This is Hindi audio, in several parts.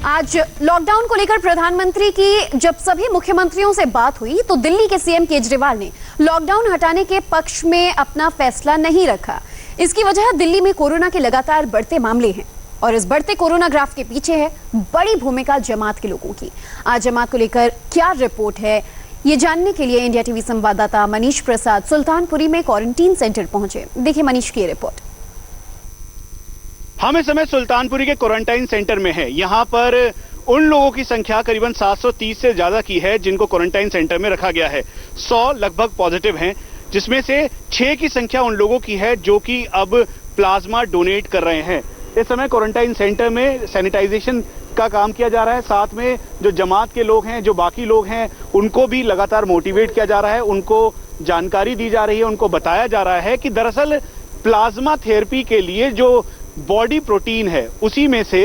आज लॉकडाउन को लेकर प्रधानमंत्री की जब सभी मुख्यमंत्रियों से बात हुई तो दिल्ली के सीएम केजरीवाल ने लॉकडाउन हटाने के पक्ष में अपना फैसला नहीं रखा। इसकी वजह दिल्ली में कोरोना के लगातार बढ़ते मामले हैं और इस बढ़ते कोरोना ग्राफ के पीछे है बड़ी भूमिका जमात के लोगों की। आज जमात को लेकर क्या रिपोर्ट है, ये जानने के लिए इंडिया टीवी संवाददाता मनीष प्रसाद सुल्तानपुरी में क्वारंटीन सेंटर पहुंचे। देखिए मनीष की रिपोर्ट। हम इस समय सुल्तानपुरी के क्वारंटाइन सेंटर में हैं। यहाँ पर उन लोगों की संख्या करीबन 730 से ज्यादा की है जिनको क्वारंटाइन सेंटर में रखा गया है। 100 लगभग पॉजिटिव हैं, जिसमें से 6 की संख्या उन लोगों की है जो कि अब प्लाज्मा डोनेट कर रहे हैं। इस समय क्वारंटाइन सेंटर में सैनिटाइजेशन का काम किया जा रहा है। साथ में जो जमात के लोग हैं, जो बाकी लोग हैं, उनको भी लगातार मोटिवेट किया जा रहा है, उनको जानकारी दी जा रही है, उनको बताया जा रहा है कि दरअसल प्लाज्मा थेरेपी के लिए जो बॉडी प्रोटीन है उसी में से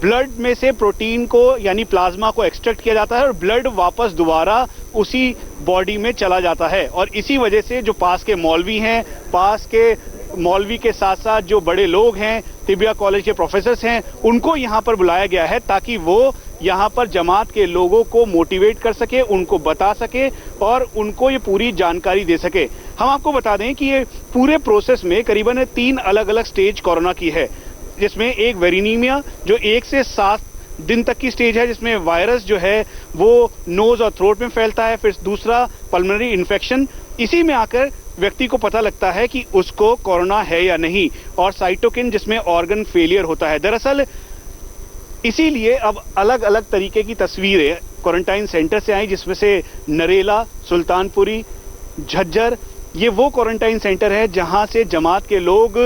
ब्लड में से प्रोटीन को यानी प्लाज्मा को एक्सट्रैक्ट किया जाता है और ब्लड वापस दोबारा उसी बॉडी में चला जाता है। और इसी वजह से जो पास के मौलवी हैं, पास के मौलवी के साथ साथ जो बड़े लोग हैं, तिबिया कॉलेज के प्रोफेसर्स हैं, उनको यहाँ पर बुलाया गया है ताकि वो यहाँ पर जमात के लोगों को मोटिवेट कर सके, उनको बता सके और उनको ये पूरी जानकारी दे सके। हम आपको बता दें कि ये पूरे प्रोसेस में करीबन 3 अलग अलग स्टेज कोरोना की है, जिसमें एक वेरिनीमिया जो 1 से 7 दिन तक की स्टेज है, जिसमें वायरस जो है वो नोज और थ्रोट में फैलता है। फिर दूसरा पल्मोनरी इन्फेक्शन, इसी में आकर व्यक्ति को पता लगता है कि उसको कोरोना है या नहीं। और साइटोकिन जिसमें ऑर्गन फेलियर होता है। दरअसल इसीलिए अब अलग अलग तरीके की तस्वीरें क्वारंटाइन सेंटर से आई, जिसमें से नरेला, सुल्तानपुरी, झज्जर, ये वो क्वारंटाइन सेंटर है जहां से जमात के लोग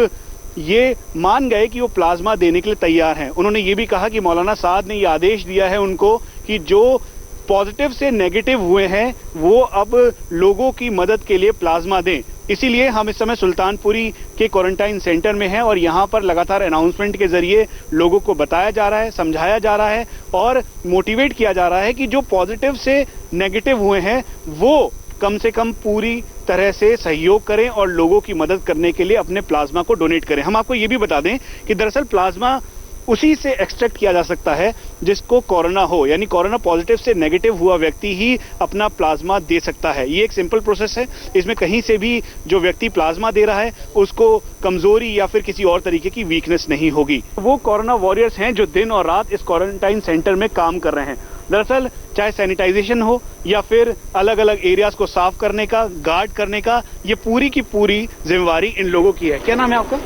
ये मान गए कि वो प्लाज्मा देने के लिए तैयार हैं। उन्होंने ये भी कहा कि मौलाना साद ने ये आदेश दिया है उनको कि जो पॉजिटिव से नेगेटिव हुए हैं वो अब लोगों की मदद के लिए प्लाज्मा दें। इसीलिए हम इस समय सुल्तानपुरी के क्वारंटाइन सेंटर में हैं और यहाँ पर लगातार अनाउंसमेंट के जरिए लोगों को बताया जा रहा है, समझाया जा रहा है और मोटिवेट किया जा रहा है कि जो पॉजिटिव से नेगेटिव हुए हैं वो कम से कम पूरी तरह से सहयोग करें और लोगों की मदद करने के लिए अपने प्लाज्मा को डोनेट करें। हम आपको ये भी बता दें कि दरअसल प्लाज्मा उसी से एक्सट्रैक्ट किया जा सकता है जिसको कोरोना हो, यानी कोरोना पॉजिटिव से नेगेटिव हुआ व्यक्ति ही अपना प्लाज्मा दे सकता है। ये एक सिंपल प्रोसेस है, इसमें कहीं से भी जो व्यक्ति प्लाज्मा दे रहा है उसको कमजोरी या फिर किसी और तरीके की वीकनेस नहीं होगी। वो कोरोना वॉरियर्स हैं जो दिन और रात इस क्वारंटाइन सेंटर में काम कर रहे हैं। दरअसल चाहे सैनिटाइजेशन हो या फिर अलग अलग एरियाज को साफ करने का, गार्ड करने का, ये पूरी की पूरी जिम्मेवारी इन लोगों की है। क्या नाम है आपका?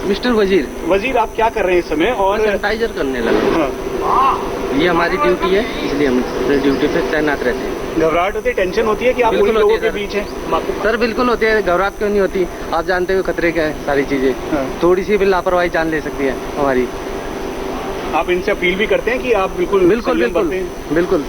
मिस्टर वजीर। वजीर, आप क्या कर रहे हैं इस समय? और सैनिटाइजर करने लगे। ये हमारी ड्यूटी है, इसलिए हम ड्यूटी पे तैनात रहते हैं। घबराहट होती है, टेंशन होती है कि आप उन लोगों के बीच हैं? सर बिल्कुल होती है, घबराहट क्यों नहीं होती? आप जानते हो खतरे क्या है सारी चीजें। थोड़ी सी भी लापरवाही जान ले सकती है हमारी। आप इनसे अपील भी करते हैं कि आप बिल्कुल बिल्कुल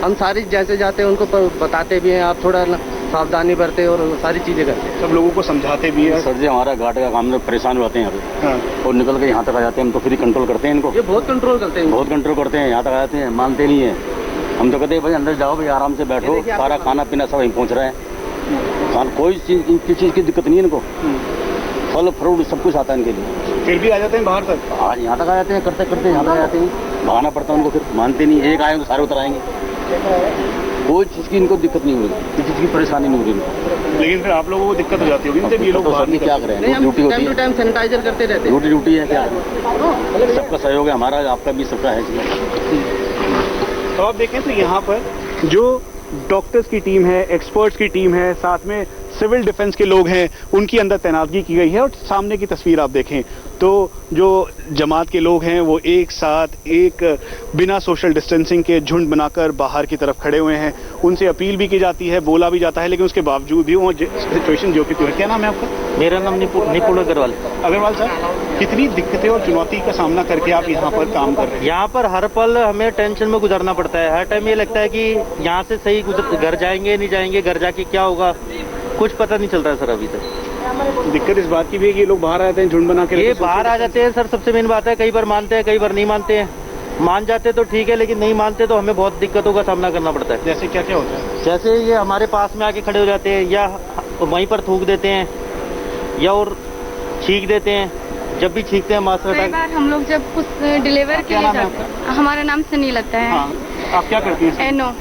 हम सारी जैसे जाते हैं उनको बताते भी हैं, आप थोड़ा सावधानी बरते और सारी चीजें करते हैं, सब लोगों को समझाते भी हैं। सर जी हमारा घाट का काम में परेशान होते हैं यहाँ पे और निकल के यहाँ तक आ जाते हैं। हम तो फिर कंट्रोल करते हैं इनको, ये बहुत कंट्रोल करते हैं, बहुत कंट्रोल करते हैं। यहाँ तक आ जाते हैं, मानते नहीं है। हम तो कहते हैं भाई अंदर जाओ भाई, आराम से बैठो, सारा खाना पीना सब वहीं पहुँच रहा है, कोई चीज़ की दिक्कत नहीं है इनको। फल फ्रूट सब कुछ आता है इनके लिए, फिर भी आ जाते हैं बाहर तक। आज यहाँ तक आ जाते हैं, करते करते यहाँ तक आ जाते हैं। भागना पड़ता है उनको, फिर मानते नहीं। एक आए तो सारे उतर आएंगे, कोई चीज़ की इनको दिक्कत नहीं हो रही, किसी चीज़ की परेशानी नहीं हो रही। लेकिन फिर आप लोगों को दिक्कत हो जाती होगी इनसे भी, लोग बाहर नहीं क्या करें, ड्यूटी होती है, टाइम सैनिटाइजर करते रहते हैं, ड्यूटी है। क्या सबका सहयोग है, हमारा आपका भी सबका है। तो आप देखें तो यहाँ पर जो डॉक्टर्स की टीम है, एक्सपर्ट्स की टीम है, साथ में सिविल डिफेंस के लोग हैं, उनकी अंदर तैनातगी की गई है। और सामने की तस्वीर आप देखें तो जो जमात के लोग हैं वो एक साथ एक बिना सोशल डिस्टेंसिंग के झुंड बनाकर बाहर की तरफ खड़े हुए हैं। उनसे अपील भी की जाती है, बोला भी जाता है, लेकिन उसके बावजूद भी वो सिचुएशन जो कि है। क्या नाम है आपका? मेरा नाम निपुण अग्रवाल। अग्रवाल साहब, कितनी दिक्कतें और चुनौती का सामना करके आप यहाँ पर काम कर रहे हैं? यहाँ पर हर पल हमें टेंशन में गुजरना पड़ता है। हर टाइम ये लगता है कि यहाँ से सही घर जाएंगे नहीं जाएंगे, घर जाके क्या होगा, कुछ पता नहीं चल रहा है सर अभी तक। दिक्कत इस बात की भी है कि ये लोग बाहर आते हैं झुंड बना के। ये बाहर आ जाते हैं सर, सबसे मेन बात है। कई बार मानते हैं, कई बार नहीं मानते हैं। मान जाते तो ठीक है, लेकिन नहीं मानते तो हमें बहुत दिक्कतों का सामना करना पड़ता है। जैसे क्या क्या होता है? जैसे ये हमारे पास में आके खड़े हो जाते हैं, या वहीं पर थूक देते हैं, या और छींक देते हैं, जब भी छींकते हैं मास्क कई हटा बार हम लोग जब कुछ डिलीवर के लिए जाते हैं, हमारा नाम सनी लगता है, आप क्या करती हैं? एनो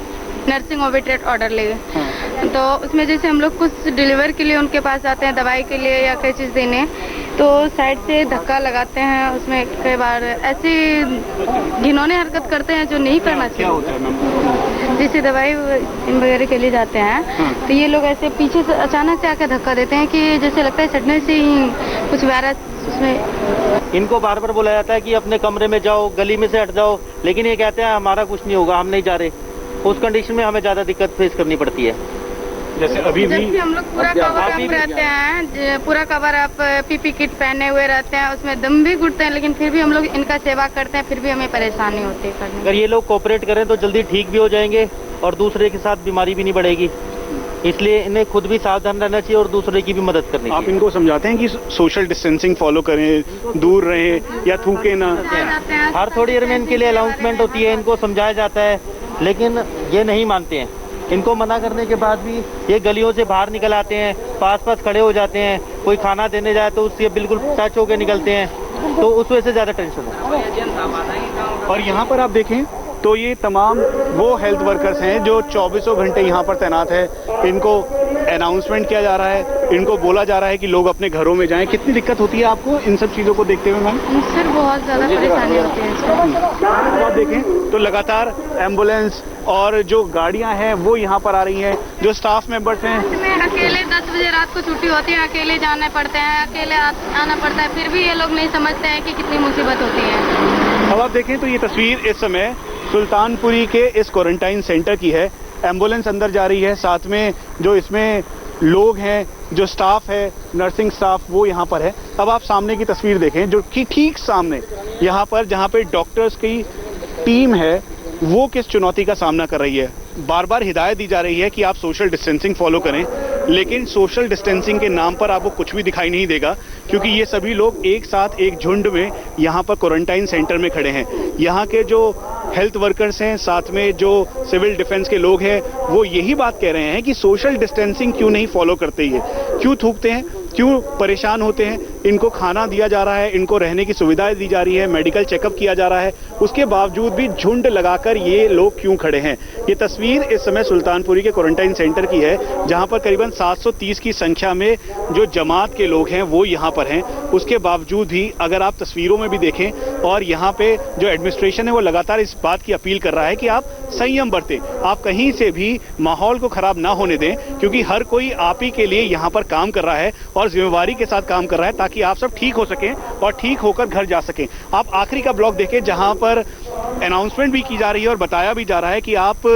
नर्सिंग ओबिट्रेट ऑर्डर ले। हाँ। तो उसमें जैसे हम लोग कुछ डिलीवर के लिए उनके पास जाते हैं, दवाई के लिए या कोई चीज़ देने, तो साइड से धक्का लगाते हैं। उसमें कई बार ऐसी घिनौने हरकत करते हैं जो नहीं करना क्या होता है मैम? चाहिए। जैसे दवाई वगैरह के लिए जाते हैं तो ये लोग ऐसे पीछे से अचानक से आकर धक्का देते हैं कि जैसे लगता है सटने से ही कुछ वायरस उसमें। इनको बार बार बोला जाता है कि अपने कमरे में जाओ, गली में से हट जाओ, लेकिन ये कहते हैं हमारा कुछ नहीं होगा, हम नहीं जा रहे। उस कंडीशन में हमें ज़्यादा दिक्कत फेस करनी पड़ती है। जैसे अभी भी जबकि हम लोग पूरा कवर अप रहते हैं, पूरा कवर अप पीपी किट पहने हुए रहते हैं, उसमें दम भी घुटते हैं, लेकिन फिर भी हम लोग इनका सेवा करते हैं, फिर भी हमें परेशानी होती है करने में। अगर ये लोग कोऑपरेट करें तो जल्दी ठीक भी हो जाएंगे और दूसरे के साथ बीमारी भी नहीं बढ़ेगी। इसलिए इन्हें खुद भी सावधान रहना चाहिए और दूसरे की भी मदद करनी आप चाहिए। इनको समझाते हैं कि सोशल डिस्टेंसिंग फॉलो करें, दूर रहें या थूके ना? हर थोड़ी देर में इनके लिए अनाउंसमेंट होती है, इनको समझाया जाता है, लेकिन ये नहीं मानते हैं। इनको मना करने के बाद भी ये गलियों से बाहर निकल आते हैं, पास खड़े हो जाते हैं। कोई खाना देने जाए तो उससे बिल्कुल टच होकर निकलते हैं, तो उस वजह से ज़्यादा टेंशन है। और यहाँ पर आप देखें तो ये तमाम वो हेल्थ वर्कर्स हैं जो 24 घंटे यहाँ पर तैनात है। इनको अनाउंसमेंट किया जा रहा है, इनको बोला जा रहा है कि लोग अपने घरों में जाएं। कितनी दिक्कत होती है आपको इन सब चीज़ों को देखते हुए मैम? सर बहुत ज़्यादा परेशानी होती है इसमें। आप देखें तो लगातार एम्बुलेंस और जो गाड़ियां हैं वो यहाँ पर आ रही हैं। जो स्टाफ मेंबर्स हैं, अकेले 10 बजे रात को छुट्टी होती है, अकेले जाने पड़ते हैं, अकेले आना पड़ता है, फिर भी ये लोग नहीं समझते हैं कि कितनी मुसीबत होती है। अब आप देखें तो ये तस्वीर इस समय सुल्तानपुरी के इस क्वारंटाइन सेंटर की है। एम्बुलेंस अंदर जा रही है, साथ में जो इसमें लोग हैं, जो स्टाफ है, नर्सिंग स्टाफ, वो यहाँ पर है। अब आप सामने की तस्वीर देखें जो कि ठीक सामने यहाँ पर जहाँ पे डॉक्टर्स की टीम है वो किस चुनौती का सामना कर रही है। बार बार हिदायत दी जा रही है कि आप सोशल डिस्टेंसिंग फॉलो करें, लेकिन सोशल डिस्टेंसिंग के नाम पर आपको कुछ भी दिखाई नहीं देगा, क्योंकि ये सभी लोग एक साथ एक झुंड में यहाँ पर क्वारंटाइन सेंटर में खड़े हैं। यहाँ के जो हेल्थ वर्कर्स हैं, साथ में जो सिविल डिफेंस के लोग हैं, वो यही बात कह रहे हैं कि सोशल डिस्टेंसिंग क्यों नहीं फॉलो करते, ये क्यों थूकते हैं, क्यों परेशान होते हैं। इनको खाना दिया जा रहा है, इनको रहने की सुविधाएं दी जा रही है, मेडिकल चेकअप किया जा रहा है, उसके बावजूद भी झुंड लगाकर ये लोग क्यों खड़े हैं। ये तस्वीर इस समय सुल्तानपुरी के क्वारंटाइन सेंटर की है, जहां पर करीबन 730 की संख्या में जो जमात के लोग हैं वो यहाँ पर हैं। उसके बावजूद भी अगर आप तस्वीरों में भी देखें, और यहाँ पे जो एडमिनिस्ट्रेशन है वो लगातार इस बात की अपील कर रहा है कि आप संयम बरतें, आप कहीं से भी माहौल को खराब ना होने दें, क्योंकि हर कोई आप ही के लिए यहाँ पर काम कर रहा है और जिम्मेवारी के साथ काम कर रहा है, ताकि आप सब ठीक हो सकें और ठीक होकर घर जा सकें। आप आखिरी का ब्लॉक देखें जहां पर अनाउंसमेंट भी की जा रही है और बताया भी जा रहा है कि आप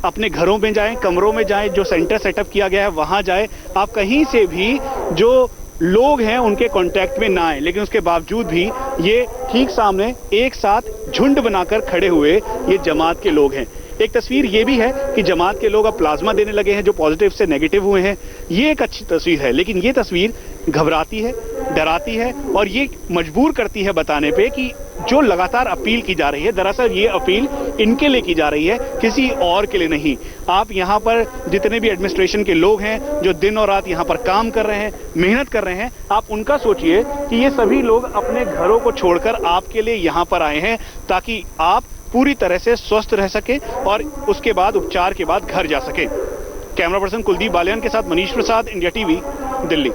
अपने घरों में जाएं, कमरों में जाएं, जो सेंटर सेटअप किया गया है वहां जाएं, आप कहीं से भी जो लोग हैं उनके कांटेक्ट में ना आए। लेकिन उसके बावजूद भी ये ठीक सामने एक साथ झुंड बनाकर खड़े हुए ये जमात के लोग हैं। एक तस्वीर ये भी है कि जमात के लोग अब प्लाज्मा देने लगे हैं, जो पॉजिटिव से नेगेटिव हुए हैं। ये एक अच्छी तस्वीर है, लेकिन ये तस्वीर घबराती है, डराती है और ये मजबूर करती है बताने पे कि जो लगातार अपील की जा रही है, दरअसल ये अपील इनके लिए की जा रही है, किसी और के लिए नहीं। आप यहाँ पर जितने भी एडमिनिस्ट्रेशन के लोग हैं जो दिन और रात यहाँ पर काम कर रहे हैं, मेहनत कर रहे हैं, आप उनका सोचिए कि ये सभी लोग अपने घरों को छोड़कर आपके लिए यहाँ पर आए हैं, ताकि आप पूरी तरह से स्वस्थ रह सके और उसके बाद उपचार के बाद घर जा सके। कैमरा पर्सन कुलदीप बालियान के साथ मनीष प्रसाद, इंडिया टीवी, दिल्ली।